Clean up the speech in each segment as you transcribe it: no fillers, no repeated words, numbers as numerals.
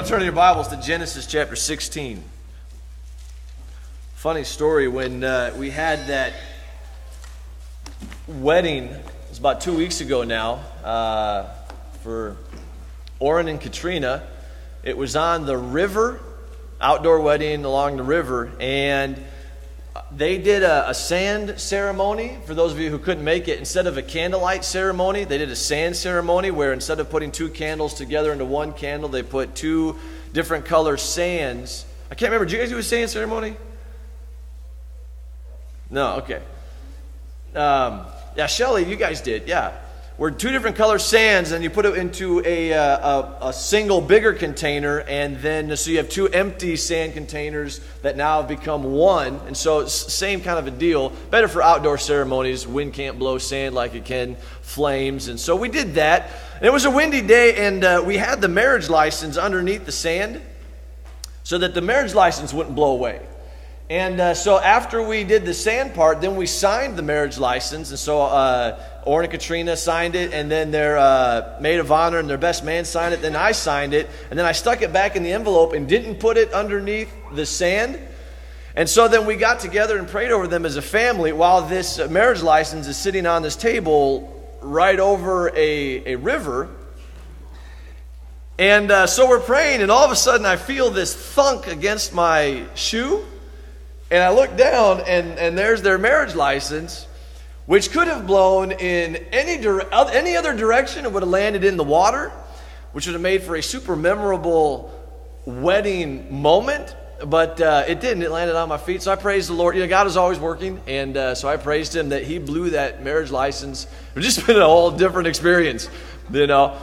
to turn your Bibles to Genesis chapter 16. Funny story, when we had that wedding, it was about 2 weeks ago now, for Orrin and Katrina. It was on the river, outdoor wedding along the river, and they did a sand ceremony. For those of you who couldn't make it, instead of a candlelight ceremony, they did a sand ceremony where instead of putting two candles together into one candle, they put two different color sands. I can't remember, did you guys do a sand ceremony? No, okay. Yeah, Shelly, you guys did, yeah. Where two different color sands, and you put it into a single bigger container, and then so you have two empty sand containers that now have become one. And so it's same kind of a deal. Better for outdoor ceremonies. Wind can't blow sand like it can flames. And so we did that. And it was a windy day, and we had the marriage license underneath the sand so that the marriage license wouldn't blow away. And so after we did the sand part, then we signed the marriage license. And so Orrin and Katrina signed it, and then their maid of honor and their best man signed it. Then I signed it, and then I stuck it back in the envelope and didn't put it underneath the sand. And so then we got together and prayed over them as a family while this marriage license is sitting on this table right over a river. And so we're praying, and all of a sudden I feel this thunk against my shoe. And I look down, and there's their marriage license, which could have blown in any other direction. It would have landed in the water, which would have made for a super memorable wedding moment. But it didn't. It landed on my feet. So I praised the Lord. You know, God is always working. And so I praised Him that He blew that marriage license. It's just been a whole different experience, you know.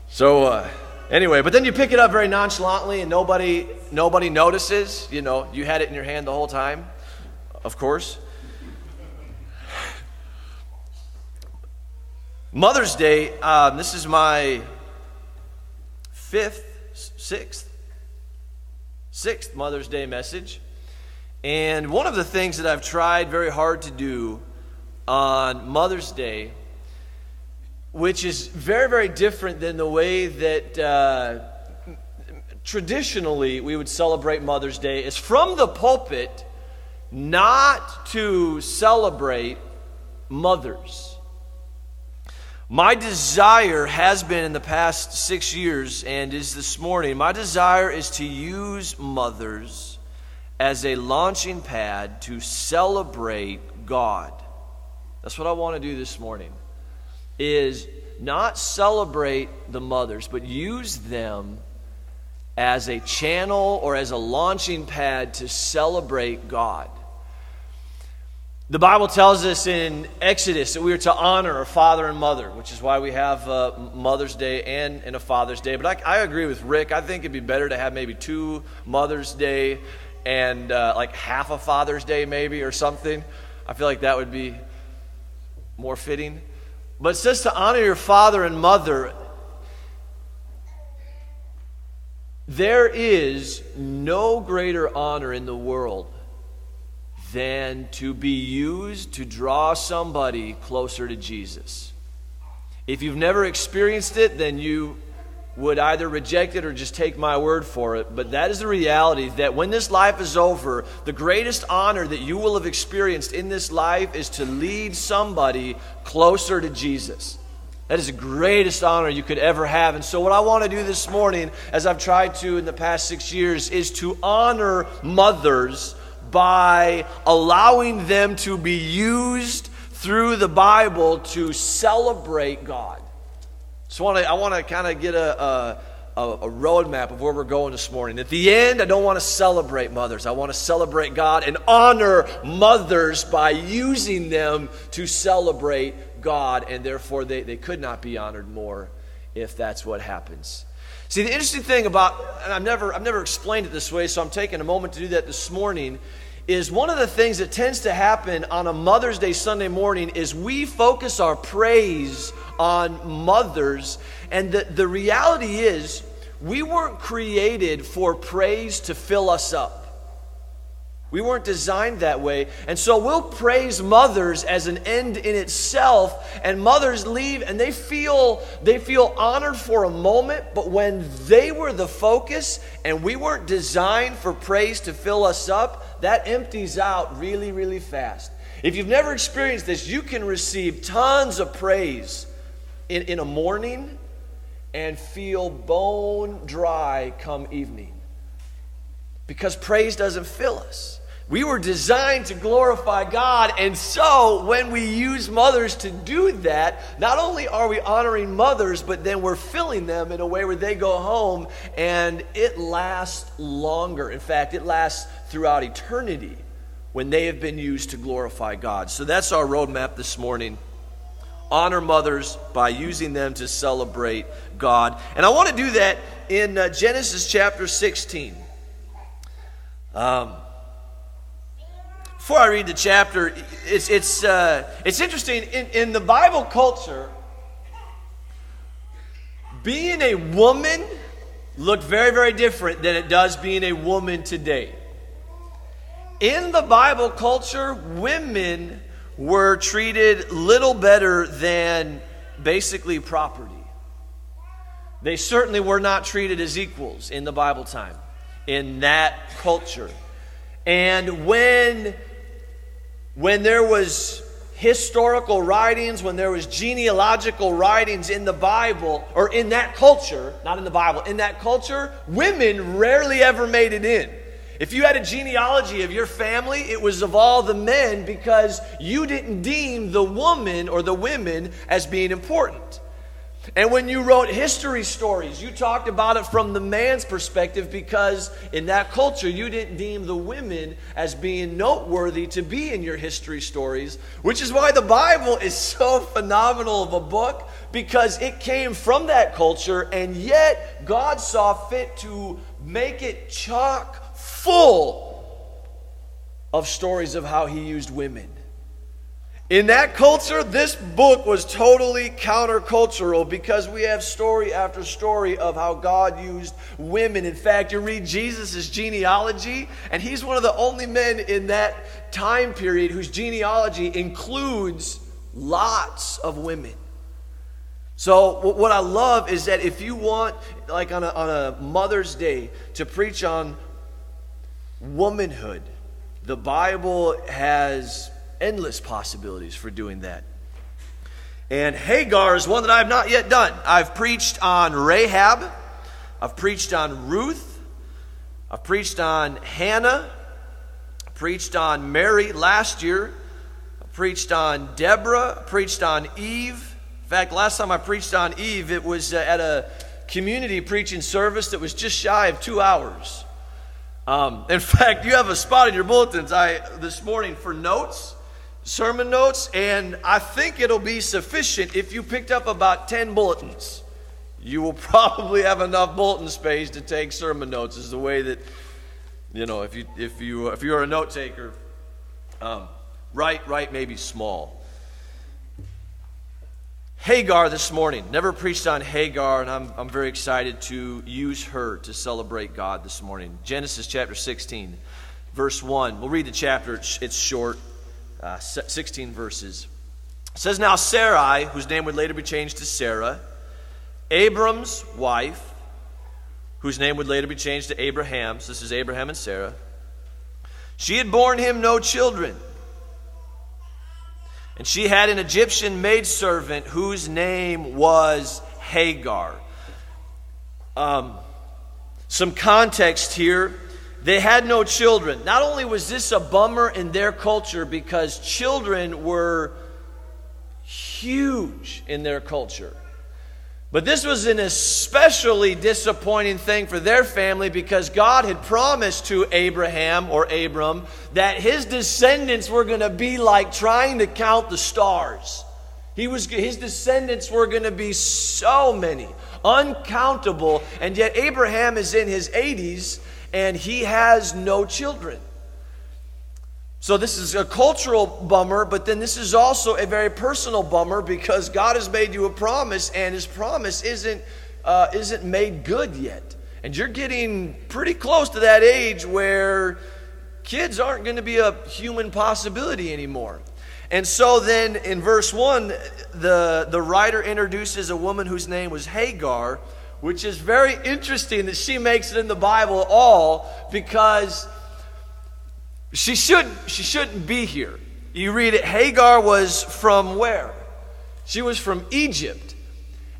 So anyway, but then you pick it up very nonchalantly, and nobody notices. You know, you had it in your hand the whole time, of course. Mother's Day, this is my sixth Mother's Day message. And one of the things that I've tried very hard to do on Mother's Day, which is very, very different than the way that traditionally we would celebrate Mother's Day, is from the pulpit not to celebrate mothers. My desire has been in the past 6 years, and is this morning, my desire is to use mothers as a launching pad to celebrate God. That's what I want to do this morning, is not celebrate the mothers, but use them as a channel or as a launching pad to celebrate God. The Bible tells us in Exodus that we are to honor our father and mother, which is why we have Mother's Day and a Father's Day. But I agree with Rick. I think it'd be better to have maybe 2 Mother's Day and like half a Father's Day maybe, or something. I feel like that would be more fitting. But it says to honor your father and mother. There is no greater honor in the world than to be used to draw somebody closer to Jesus. If you've never experienced it, then you would either reject it or just take my word for it. But that is the reality, that when this life is over, the greatest honor that you will have experienced in this life is to lead somebody closer to Jesus. That is the greatest honor you could ever have. And so what I want to do this morning, as I've tried to in the past 6 years, is to honor mothers by allowing them to be used through the Bible to celebrate God. So I want to kind of get a roadmap of where we're going this morning. At the end, I don't want to celebrate mothers. I want to celebrate God and honor mothers by using them to celebrate God, and therefore they could not be honored more if that's what happens. See, the interesting thing about, and I've never explained it this way, so I'm taking a moment to do that this morning, is one of the things that tends to happen on a Mother's Day Sunday morning is we focus our praise on mothers, and the reality is we weren't created for praise to fill us up. We weren't designed that way. And so we'll praise mothers as an end in itself, and mothers leave and they feel honored for a moment, but when they were the focus and we weren't designed for praise to fill us up, that empties out really, really fast. If you've never experienced this, you can receive tons of praise in a morning and feel bone dry come evening, because praise doesn't fill us. We were designed to glorify God, and so when we use mothers to do that, not only are we honoring mothers, but then we're filling them in a way where they go home and it lasts longer. In fact, it lasts throughout eternity when they have been used to glorify God. So that's our roadmap this morning. Honor mothers by using them to celebrate God. And I want to do that in Genesis chapter 16. Before I read the chapter, it's interesting. In the Bible culture, being a woman looked very, very different than it does being a woman today. In the Bible culture, women were treated little better than basically property. They certainly were not treated as equals in the Bible time, in that culture. And when there was historical writings, when there was genealogical writings in the Bible, or in that culture, not in the Bible, in that culture, women rarely ever made it in. If you had a genealogy of your family, it was of all the men, because you didn't deem the woman or the women as being important. And when you wrote history stories, you talked about it from the man's perspective, because in that culture, you didn't deem the women as being noteworthy to be in your history stories, which is why the Bible is so phenomenal of a book, because it came from that culture, and yet God saw fit to make it chock full of stories of how he used women. In that culture, this book was totally countercultural, because we have story after story of how God used women. In fact, you read Jesus' genealogy, and he's one of the only men in that time period whose genealogy includes lots of women. So what I love is that if you want, like on a Mother's Day, to preach on womanhood, the Bible has endless possibilities for doing that. And Hagar is one that I have not yet done. I've preached on Rahab. I've preached on Ruth. I've preached on Hannah. I preached on Mary last year. I preached on Deborah. I preached on Eve. In fact, last time I preached on Eve, it was at a community preaching service that was just shy of 2 hours. In fact, you have a spot in your bulletins this morning for notes, sermon notes, and I think it'll be sufficient if you picked up about 10 bulletins. You will probably have enough bulletin space to take sermon notes. Is the way that, if you're a note taker, write maybe small. Hagar this morning. Never preached on Hagar, and I'm very excited to use her to celebrate God this morning. Genesis chapter 16, verse 1. We'll read the chapter. It's short, 16 verses. It says, "Now Sarai, whose name would later be changed to Sarah, Abram's wife, whose name would later be changed to Abraham," so this is Abraham and Sarah, "she had borne him no children. And she had an Egyptian maidservant whose name was Hagar." Some context here. They had no children. Not only was this a bummer in their culture, because children were huge in their culture, but this was an especially disappointing thing for their family, because God had promised to Abraham, or Abram, that his descendants were going to be like trying to count the stars. His descendants were going to be so many, uncountable, and yet Abraham is in his 80s and he has no children. So this is a cultural bummer, but then this is also a very personal bummer, because God has made you a promise, and his promise isn't made good yet. And you're getting pretty close to that age where kids aren't going to be a human possibility anymore. And so then in verse 1, the writer introduces a woman whose name was Hagar, which is very interesting that she makes it in the Bible at all, because she shouldn't be here. You read it, Hagar was from where? She was from Egypt.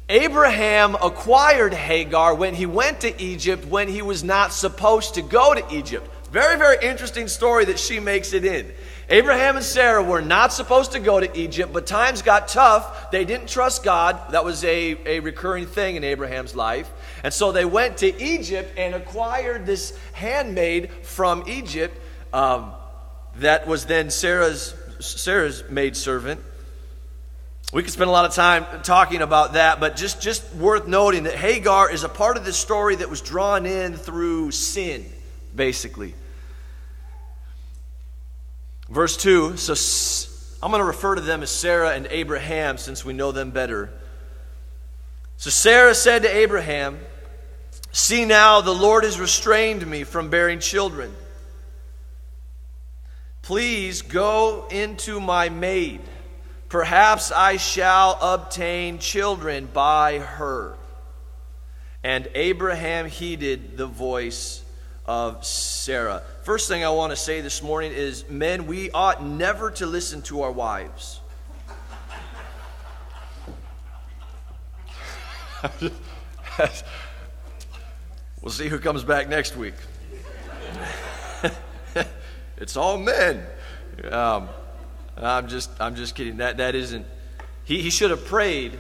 Abraham acquired Hagar when he went to Egypt when he was not supposed to go to Egypt. Very, very interesting story that she makes it in. Abraham and Sarah were not supposed to go to Egypt, but times got tough. They didn't trust God. That was a recurring thing in Abraham's life. And so they went to Egypt and acquired this handmaid from Egypt that was then Sarah's maidservant. We could spend a lot of time talking about that, but just worth noting that Hagar is a part of this story that was drawn in through sin, basically. Verse 2, so I'm going to refer to them as Sarah and Abraham since we know them better. So Sarah said to Abraham, "See now, the Lord has restrained me from bearing children. Please go into my maid. Perhaps I shall obtain children by her." And Abraham heeded the voice of Sarah. First thing I want to say this morning is, men, we ought never to listen to our wives. We'll see who comes back next week. It's all men. I'm just kidding. That isn't. He should have prayed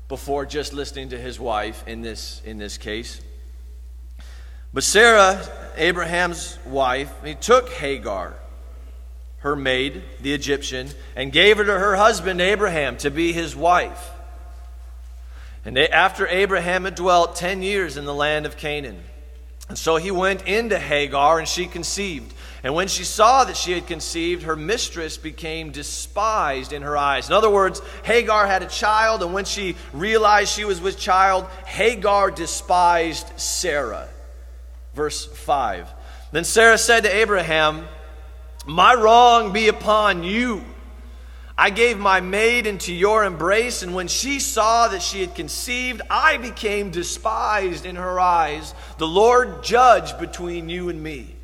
before just listening to his wife in this case. But Sarah, Abraham's wife, he took Hagar, her maid, the Egyptian, and gave her to her husband Abraham to be his wife. And after Abraham had dwelt 10 years in the land of Canaan, and so he went into Hagar, and she conceived. And when she saw that she had conceived, her mistress became despised in her eyes. In other words, Hagar had a child, and when she realized she was with child, Hagar despised Sarah. Verse 5. Then Sarah said to Abraham, "My wrong be upon you. I gave my maid into your embrace, and when she saw that she had conceived, I became despised in her eyes. The Lord judge between you and me."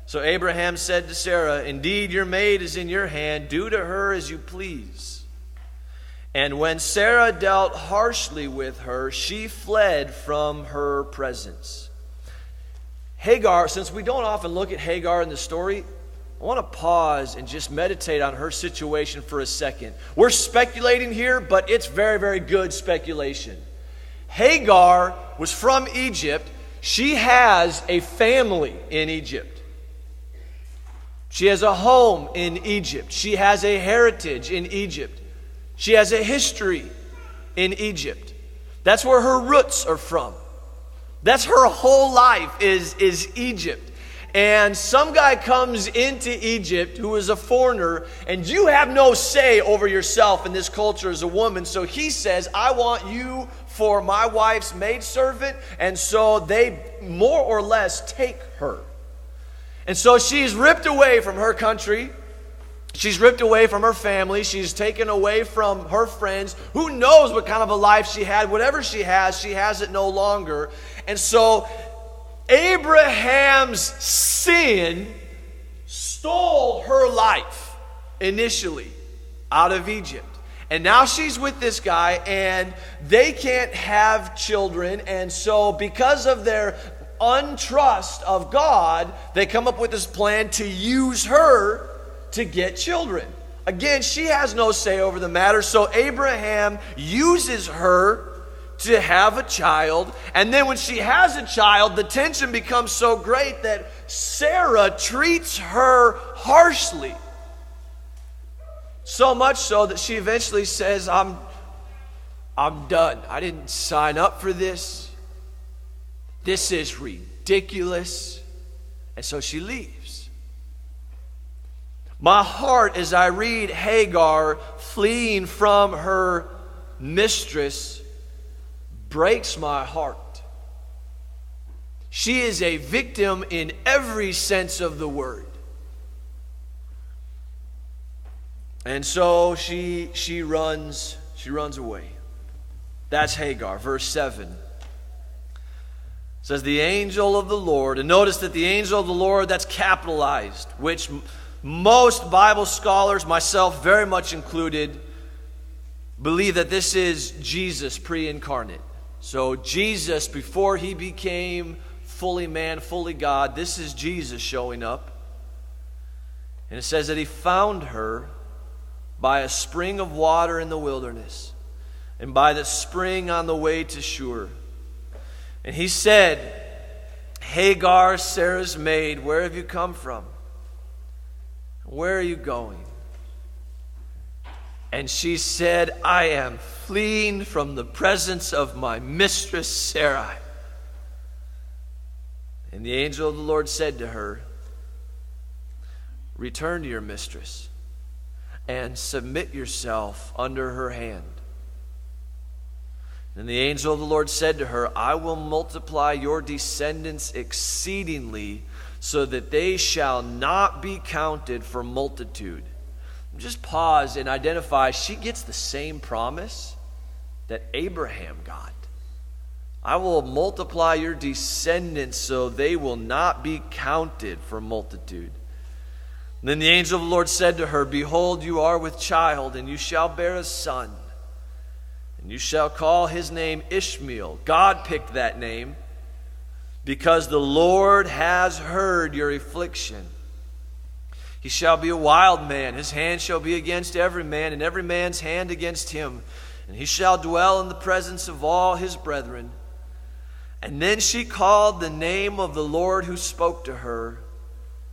So Abraham said to Sarah, "Indeed, your maid is in your hand. Do to her as you please." And when Sarah dealt harshly with her, she fled from her presence. Hagar, since we don't often look at Hagar in the story, I want to pause and just meditate on her situation for a second. We're speculating here, but it's very, very good speculation. Hagar was from Egypt. She has a family in Egypt. She has a home in Egypt. She has a heritage in Egypt. She has a history in Egypt. That's where her roots are from. That's her whole life is Egypt. And some guy comes into Egypt who is a foreigner, and you have no say over yourself in this culture as a woman. So he says, "I want you for my wife's maidservant." And so they more or less take her. And so she's ripped away from her country. She's ripped away from her family. She's taken away from her friends. Who knows what kind of a life she had. Whatever she has it no longer. And so Abraham's sin stole her life initially out of Egypt. And now she's with this guy, and they can't have children. And so because of their untrust of God, they come up with this plan to use her to get children. Again, she has no say over the matter, so Abraham uses her to have a child. And then when she has a child, the tension becomes so great that Sarah treats her harshly. So much so that she eventually says, I'm done. I didn't sign up for this. This is ridiculous. And so she leaves. My heart, as I read Hagar fleeing from her mistress, breaks my heart. She is a victim in every sense of the word. And so she runs away. That's Hagar. Verse 7 says, the angel of the Lord, and notice that the angel of the Lord, that's capitalized, which most Bible scholars, myself very much included, believe that this is Jesus pre-incarnate. So Jesus, before he became fully man, fully God, this is Jesus showing up. And it says that he found her by a spring of water in the wilderness, and by the spring on the way to Shur. And he said, Hagar, Sarah's maid, where have you come from? Where are you going? And she said, I am fleeing from the presence of my mistress Sarai. And the angel of the Lord said to her, return to your mistress and submit yourself under her hand. And the angel of the Lord said to her, I will multiply your descendants exceedingly, so that they shall not be counted for multitude. Just pause and identify, she gets the same promise that Abraham got. I will multiply your descendants so they will not be counted for multitude. And then the angel of the Lord said to her, behold, you are with child, and you shall bear a son. And you shall call his name Ishmael. God picked that name because the Lord has heard your affliction. He shall be a wild man. His hand shall be against every man, and every man's hand against him. And he shall dwell in the presence of all his brethren. And then she called the name of the Lord who spoke to her.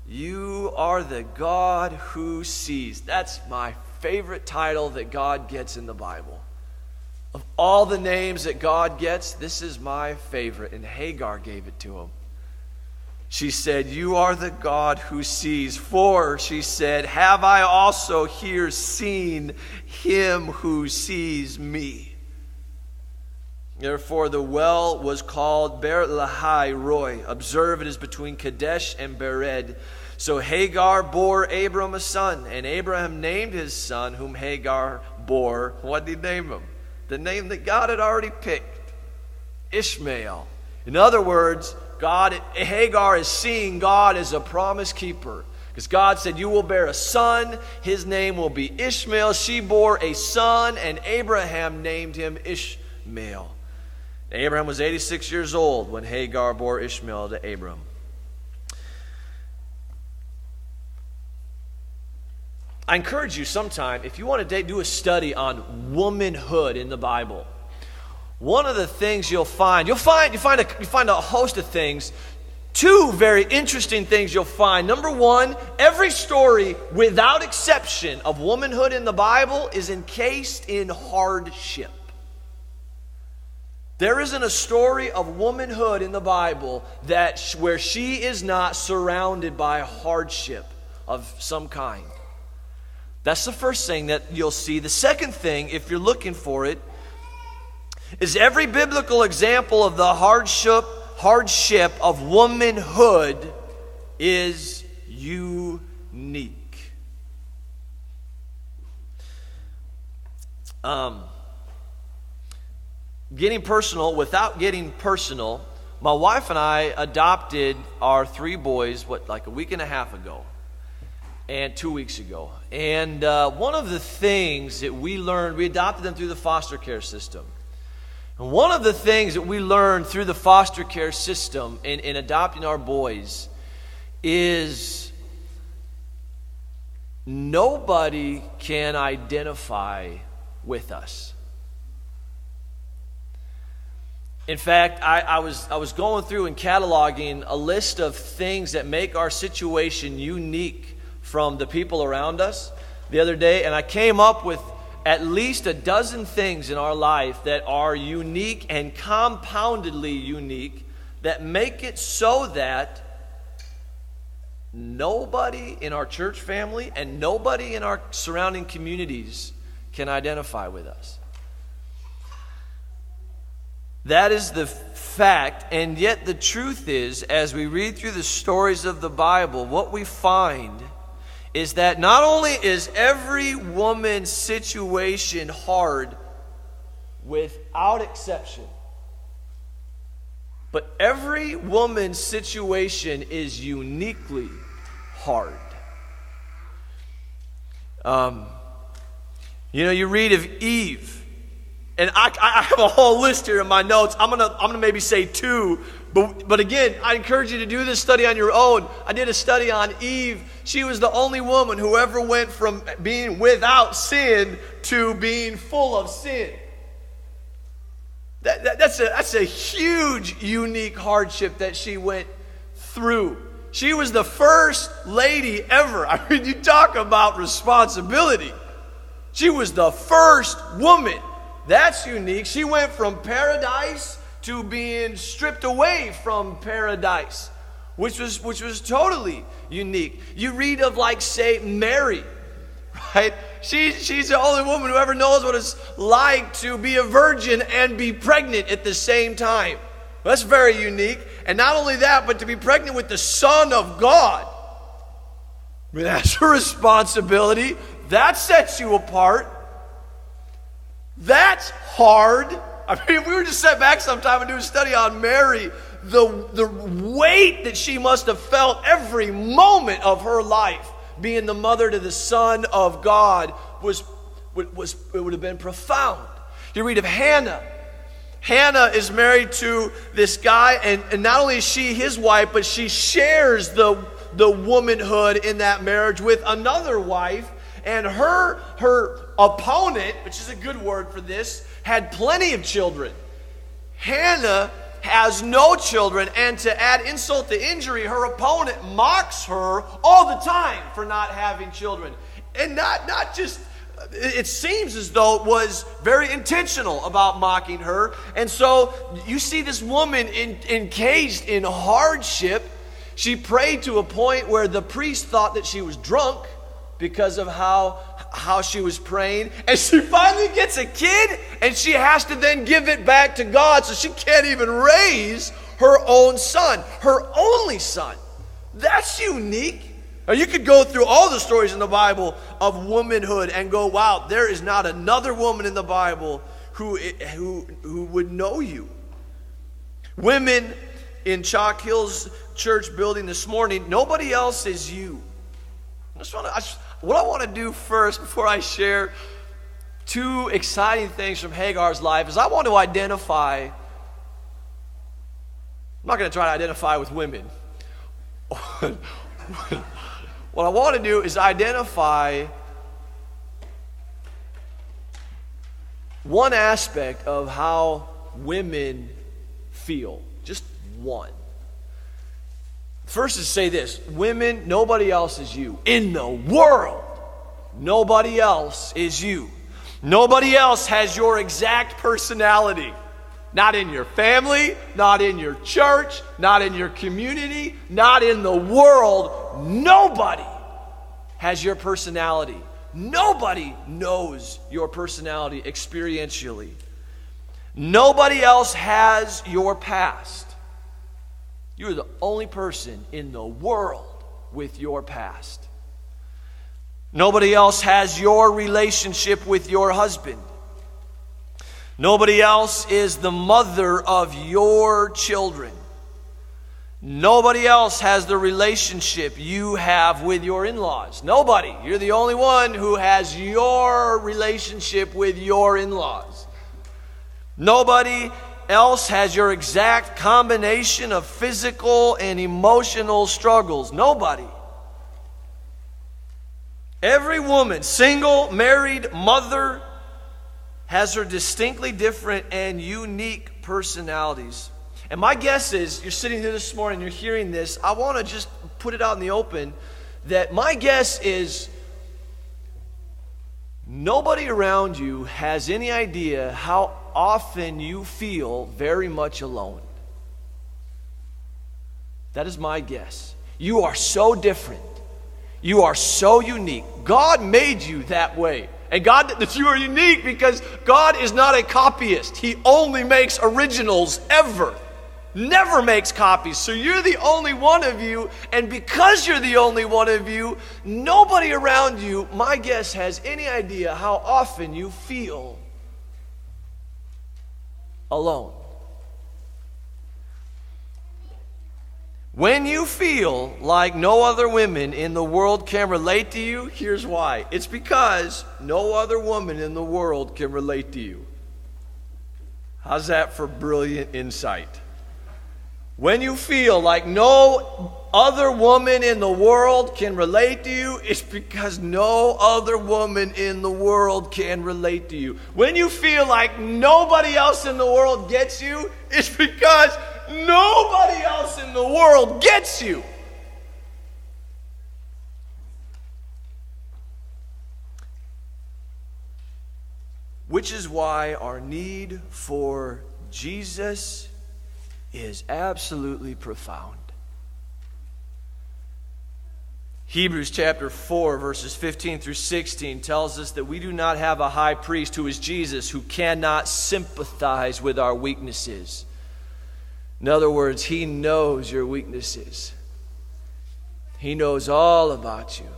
You are the God who sees. That's my favorite title that God gets in the Bible. Of all the names that God gets, this is my favorite, and Hagar gave it to him. She said, you are the God who sees. For, she said, have I also here seen him who sees me? Therefore the well was called Beer Lahai Roi. Observe, it is between Kadesh and Bered. So Hagar bore Abram a son, and Abraham named his son, whom Hagar bore. What did he name him? The name that God had already picked, Ishmael. In other words, Hagar is seeing God as a promise keeper. Because God said, you will bear a son, his name will be Ishmael. She bore a son, and Abraham named him Ishmael. Abraham was 86 years old when Hagar bore Ishmael to Abram. I encourage you sometime, if you want to do a study on womanhood in the Bible, one of the things you'll find a host of things. Two very interesting things you'll find. Number one, every story, without exception, of womanhood in the Bible is encased in hardship. There isn't a story of womanhood in the Bible where she is not surrounded by hardship of some kind. That's the first thing that you'll see. The second thing, if you're looking for it, is every biblical example of the hardship of womanhood is unique. Getting personal, without getting personal, my wife and I adopted our 3 boys, like a week and a half ago. And 2 weeks ago. And one of the things that we learned, we adopted them through the foster care system. And one of the things that we learned through the foster care system in adopting our boys is nobody can identify with us. In fact, I was going through and cataloging a list of things that make our situation unique from the people around us the other day, and I came up with at least a dozen things in our life that are unique and compoundedly unique that make it so that nobody in our church family and nobody in our surrounding communities can identify with us. That is the fact, and yet the truth is, as we read through the stories of the Bible, what we find is that not only is every woman's situation hard without exception, but every woman's situation is uniquely hard. You read of Eve, and I have a whole list here in my notes. I'm gonna maybe say two, but again, I encourage you to do this study on your own. I did a study on Eve. She was the only woman who ever went from being without sin to being full of sin. That's a huge, unique hardship that she went through. She was the first lady ever. I mean, you talk about responsibility. She was the first woman. That's unique. She went from paradise to being stripped away from paradise, which was totally unique. You read of, like, say, Mary, right? She's the only woman who ever knows what it's like to be a virgin and be pregnant at the same time. That's very unique. And not only that, but to be pregnant with the Son of God. I mean, that's a responsibility. That sets you apart. That's hard. I mean, if we were to sit back sometime and do a study on Mary, the weight that she must have felt every moment of her life, being the mother to the Son of God, it would have been profound. You read of Hannah. Hannah is married to this guy, and not only is she his wife, but she shares the womanhood in that marriage with another wife, and her opponent, which is a good word for this, had plenty of children. Hannah has no children, and to add insult to injury, her opponent mocks her all the time for not having children. And not just, it seems as though it was very intentional about mocking her. And so you see this woman encaged in hardship. She prayed to a point where the priest thought that she was drunk because of how she was praying. And she finally gets a kid, and she has to then give it back to God, so she can't even raise her own son, her only son. That's unique. Now, you could go through all the stories in the Bible of womanhood and go, wow, there is not another woman in the Bible who would know you. Women in Chalk Hills Church building this morning, nobody else is you. What I want to do first, before I share two exciting things from Hagar's life, is I want to identify. I'm not going to try to identify with women. What I want to do is identify one aspect of how women feel. Just one. First is say this: women, nobody else is you. In the world, nobody else is you. Nobody else has your exact personality. Not in your family, not in your church, not in your community, not in the world. Nobody has your personality. Nobody knows your personality experientially. Nobody else has your past. You're the only person in the world with your past. Nobody else has your relationship with your husband. Nobody else is the mother of your children. Nobody else has the relationship you have with your in-laws. Nobody. You're the only one who has your relationship with your in-laws. Nobody else has your exact combination of physical and emotional struggles. Nobody. Every woman, single, married, mother, has her distinctly different and unique personalities. And my guess is, you're sitting here this morning, you're hearing this, I want to just put it out in the open, that my guess is nobody around you has any idea how often you feel very much alone. That is my guess. You are so different. You are so unique. God made you that way. And God, that you are unique because God is not a copyist. He only makes originals ever. Never makes copies. So you're the only one of you, and because you're the only one of you, nobody around you, my guess, has any idea how often you feel alone. When you feel like no other women in the world can relate to you, here's why. It's because no other woman in the world can relate to you. How's that for brilliant insight? When you feel like no other woman in the world can relate to you, it's because no other woman in the world can relate to you. When you feel like nobody else in the world gets you, it's because nobody else in the world gets you. Which is why our need for Jesus is absolutely profound. Hebrews chapter 4, verses 15 through 16 tells us that we do not have a high priest who is Jesus, who cannot sympathize with our weaknesses. In other words, he knows your weaknesses. He knows all about you.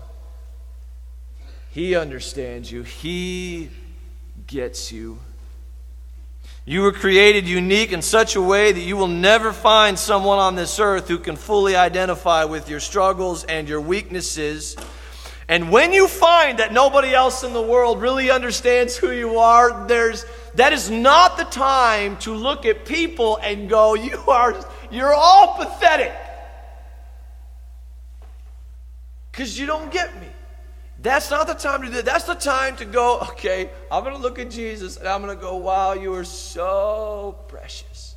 He understands you. He gets you. You were created unique in such a way that you will never find someone on this earth who can fully identify with your struggles and your weaknesses. And when you find that nobody else in the world really understands who you are, that is not the time to look at people and go, you're all pathetic. Because you don't get me. That's not the time to do that. That's the time to go, okay, I'm going to look at Jesus and I'm going to go, wow, you are so precious.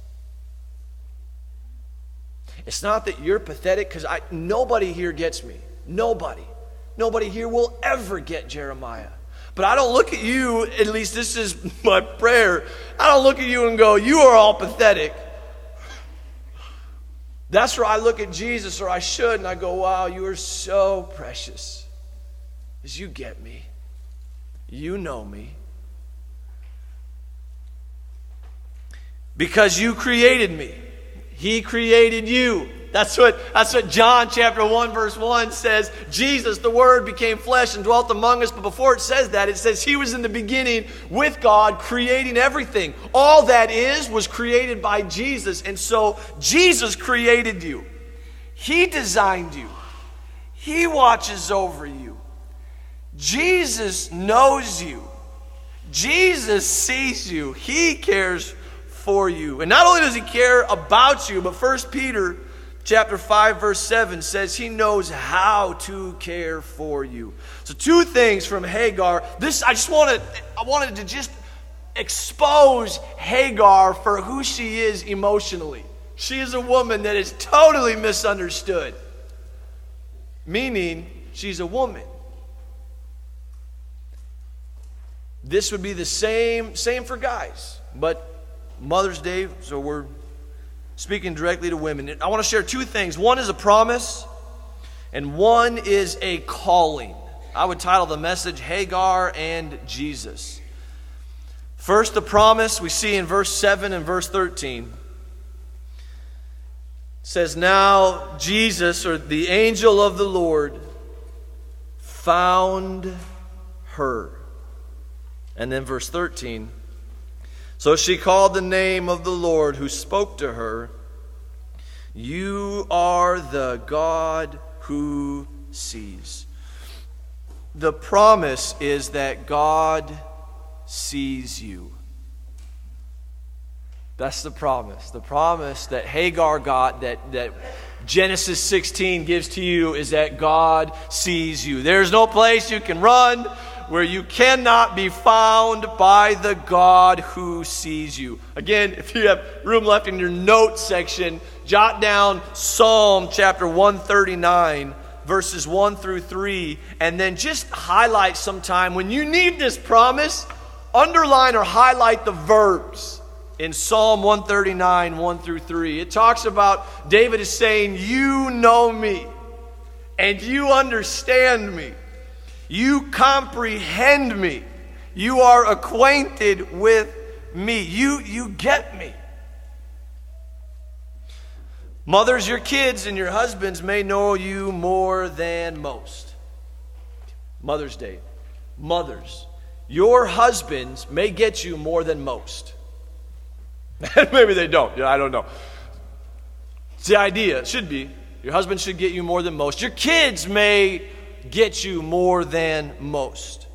It's not that you're pathetic, because nobody here gets me. Nobody. Nobody here will ever get Jeremiah. But I don't look at you, at least this is my prayer, I don't look at you and go, you are all pathetic. That's where I look at Jesus, or I should, and I go, wow, you are so precious. Because you get me. You know me. Because you created me. He created you. That's what John chapter 1 verse 1 says. Jesus, the Word, became flesh and dwelt among us. But before it says that, it says he was in the beginning with God, creating everything. All that was created by Jesus. And so Jesus created you. He designed you. He watches over you. Jesus knows you. Jesus sees you. He cares for you. And not only does he care about you, but 1 Peter chapter 5 verse 7 says he knows how to care for you. So two things from Hagar. I wanted to just expose Hagar for who she is emotionally. She is a woman that is totally misunderstood. Meaning, she's a woman. This would be the same for guys, but Mother's Day, so we're speaking directly to women. I want to share two things. One is a promise, and one is a calling. I would title the message, Hagar and Jesus. First, the promise we see in verse 7 and verse 13. It says, now Jesus, or the angel of the Lord, found her. And then verse 13, so she called the name of the Lord who spoke to her, you are the God who sees. The promise is that God sees you. That's the promise. The promise that Hagar got, that Genesis 16 gives to you, is that God sees you. There's no place you can run where you cannot be found by the God who sees you. Again, if you have room left in your notes section, jot down Psalm chapter 139, verses 1 through 3, and then just highlight sometime. When you need this promise, underline or highlight the verbs in Psalm 139, 1 through 3. It talks about, David is saying, you know me, and you understand me. You comprehend me. You are acquainted with me. You get me. Mothers, your kids and your husbands may know you more than most. Mother's Day. Mothers, your husbands may get you more than most. Maybe they don't. I don't know. It's the idea. It should be. Your husband should get you more than most. Your kids may get you more than most.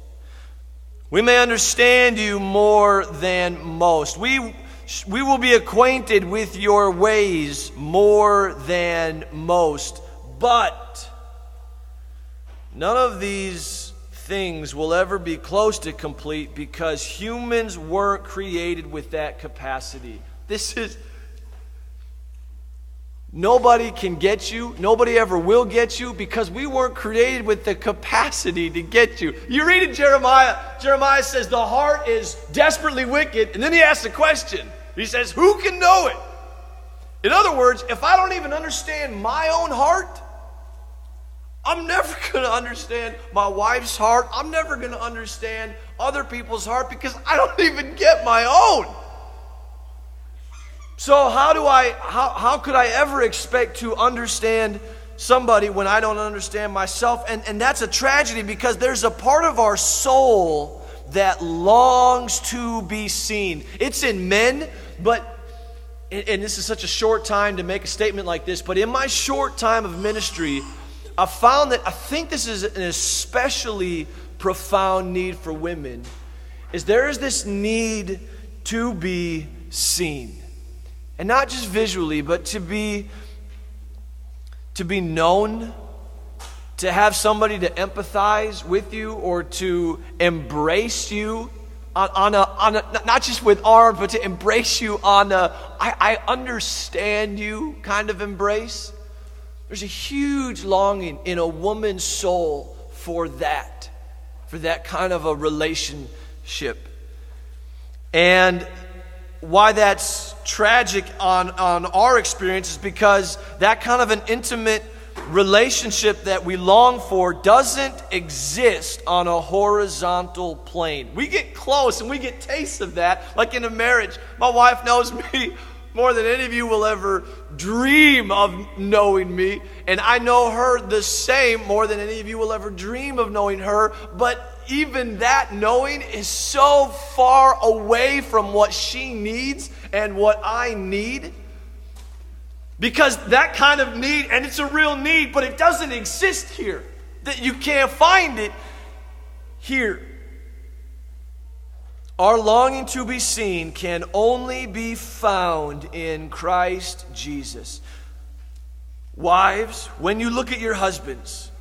We may understand you more than most. We will be acquainted with your ways more than most. But none of these things will ever be close to complete because humans weren't created with that capacity. Nobody can get you. Nobody ever will get you because we weren't created with the capacity to get you. You read in Jeremiah. Jeremiah says the heart is desperately wicked. And then he asks a question. He says, who can know it? In other words, if I don't even understand my own heart, I'm never going to understand my wife's heart. I'm never going to understand other people's heart because I don't even get my own. So how could I ever expect to understand somebody when I don't understand myself? And that's a tragedy because there's a part of our soul that longs to be seen. It's in men, and this is such a short time to make a statement like this, but in my short time of ministry, I found that I think this is an especially profound need for women, is there is this need to be seen. And not just visually, but to be known, to have somebody to empathize with you or to embrace you on a not just with arms, but to embrace you on a I understand you kind of embrace. There's a huge longing in a woman's soul for that kind of a relationship. And why that's tragic on our experience is because that kind of an intimate relationship that we long for doesn't exist on a horizontal plane. We get close and we get tastes of that, like in a marriage. My wife knows me more than any of you will ever dream of knowing me, and I know her the same more than any of you will ever dream of knowing her, but even that knowing is so far away from what she needs and what I need. Because that kind of need, and it's a real need, but it doesn't exist here. That you can't find it here. Our longing to be seen can only be found in Christ Jesus. Wives, when you look at your husbands,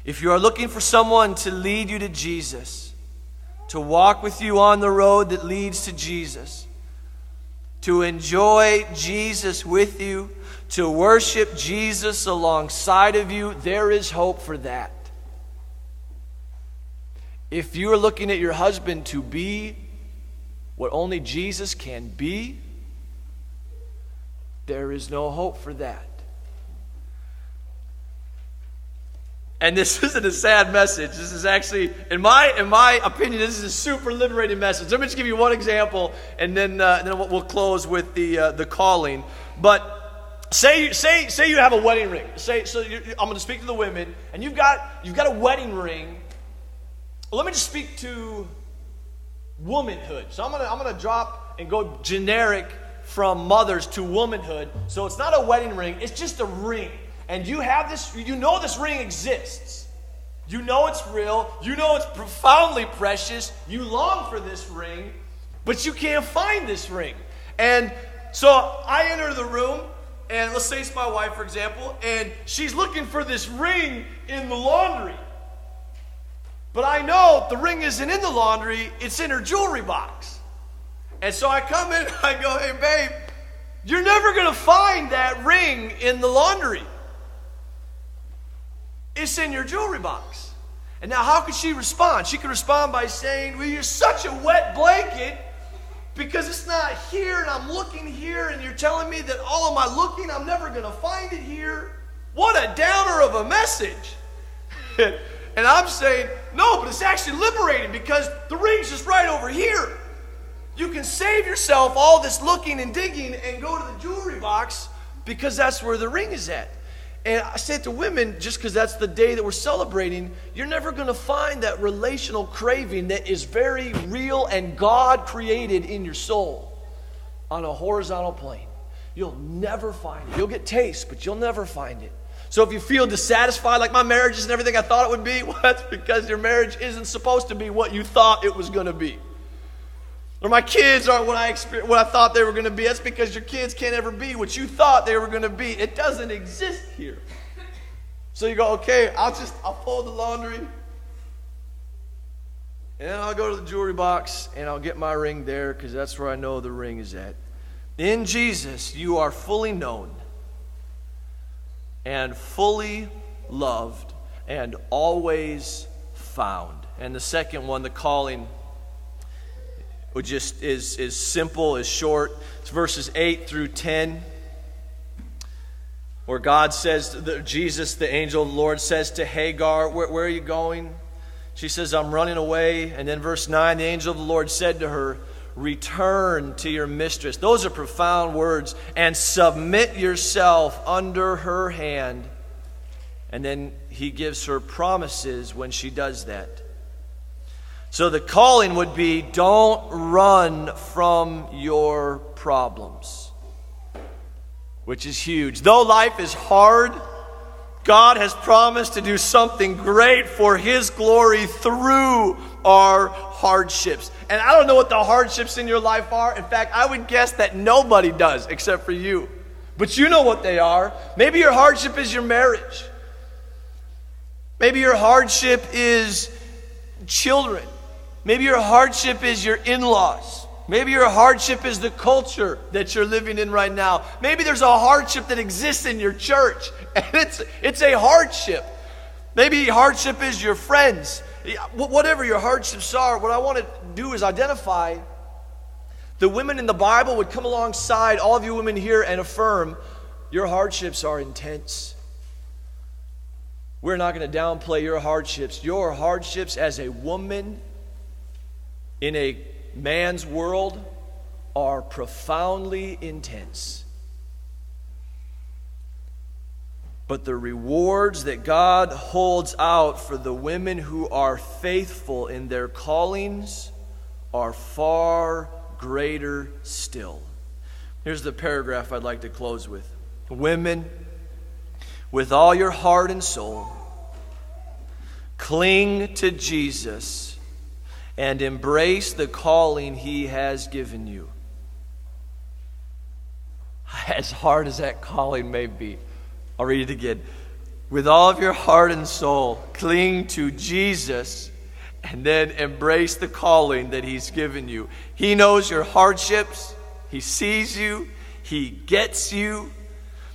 if you are looking for someone to lead you to Jesus, to walk with you on the road that leads to Jesus, to enjoy Jesus with you, to worship Jesus alongside of you, there is hope for that. If you are looking at your husband to be what only Jesus can be, there is no hope for that. And this isn't a sad message. This is actually, in my opinion, this is a super liberating message. Let me just give you one example, and then we'll close with the calling. But say you have a wedding ring. I'm going to speak to the women, and you've got a wedding ring. Let me just speak to womanhood. So I'm gonna drop and go generic from mothers to womanhood. So it's not a wedding ring, it's just a ring. And you have this, you know this ring exists. You know it's real, you know it's profoundly precious, you long for this ring, but you can't find this ring. And so I enter the room, and let's say it's my wife, for example, and she's looking for this ring in the laundry. But I know the ring isn't in the laundry, it's in her jewelry box. And so I come in and I go, hey babe, you're never going to find that ring in the laundry. It's in your jewelry box. And now how could she respond? She could respond by saying, well, you're such a wet blanket because it's not here and I'm looking here and you're telling me that all of my looking, I'm never going to find it here. What a downer of a message. And I'm saying, No, but it's actually liberating because the ring's just right over here. You can save yourself all this looking and digging and go to the jewelry box because that's where the ring is at. And I say it to women, just because that's the day that we're celebrating, you're never going to find that relational craving that is very real and God created in your soul on a horizontal plane. You'll never find it. You'll get taste, but you'll never find it. So if you feel dissatisfied, like my marriage isn't everything I thought it would be, well, that's because your marriage isn't supposed to be what you thought it was going to be. Or my kids aren't what I thought they were going to be. That's because your kids can't ever be what you thought they were going to be. It doesn't exist here. So you go, okay, I'll fold the laundry, and then I'll go to the jewelry box, and I'll get my ring there because that's where I know the ring is at. In Jesus, you are fully known and fully loved and always found. And the second one, the calling, which just is simple, is short. It's verses 8 through 10, where God says, Jesus, the angel of the Lord, says to Hagar, where are you going? She says, I'm running away. And then verse 9, the angel of the Lord said to her, return to your mistress. Those are profound words. And submit yourself under her hand. And then he gives her promises when she does that. So the calling would be, don't run from your problems, which is huge. Though life is hard, God has promised to do something great for His glory through our hardships. And I don't know what the hardships in your life are. In fact, I would guess that nobody does except for you. But you know what they are. Maybe your hardship is your marriage. Maybe your hardship is children. Maybe your hardship is your in-laws. Maybe your hardship is the culture that you're living in right now. Maybe there's a hardship that exists in your church, and it's a hardship. Maybe hardship is your friends. Whatever your hardships are, what I want to do is identify the women in the Bible would come alongside all of you women here and affirm your hardships are intense. We're not going to downplay your hardships. Your hardships as a woman in a man's world are profoundly intense. But the rewards that God holds out for the women who are faithful in their callings are far greater still. Here's the paragraph I'd like to close with. Women, with all your heart and soul, cling to Jesus and embrace the calling He has given you. As hard as that calling may be, I'll read it again. With all of your heart and soul, cling to Jesus and then embrace the calling that He's given you. He knows your hardships. He sees you. He gets you.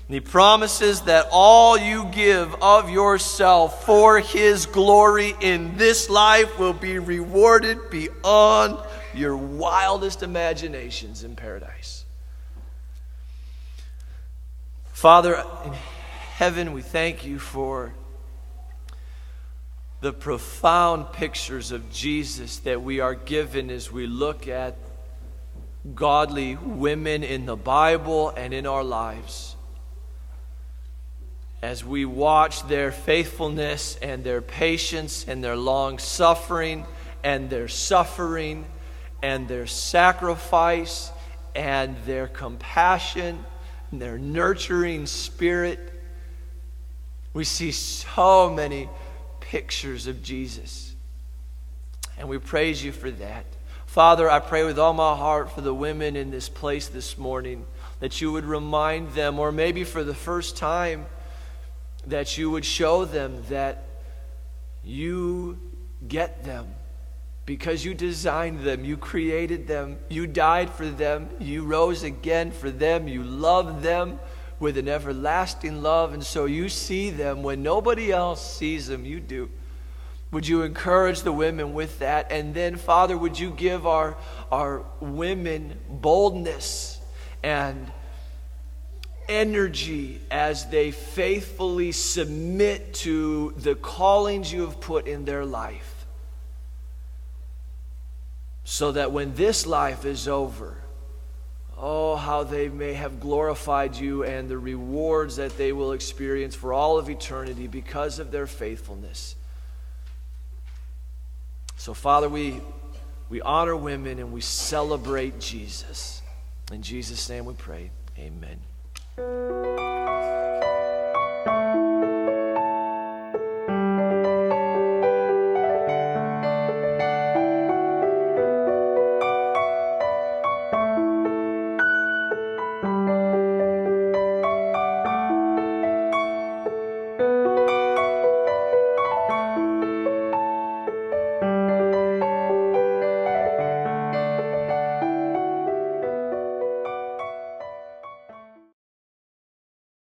And He promises that all you give of yourself for His glory in this life will be rewarded beyond your wildest imaginations in paradise. Father in heaven, we thank You for the profound pictures of Jesus that we are given as we look at godly women in the Bible and in our lives. As we watch their faithfulness and their patience and their long suffering and their suffering and their sacrifice and their compassion and their nurturing spirit, we see so many pictures of Jesus. And we praise You for that. Father, I pray with all my heart for the women in this place this morning that You would remind them, or maybe for the first time, that You would show them that You get them because You designed them, You created them, You died for them, You rose again for them, You love them with an everlasting love, and so You see them when nobody else sees them. You do. Would You encourage the women with that? And then, Father, would You give our women boldness and energy as they faithfully submit to the callings You have put in their life. so that when this life is over, oh, how they may have glorified you and the rewards that they will experience for all of eternity because of their faithfulness. So, Father, we honor women and we celebrate Jesus. In Jesus' name we pray. Amen.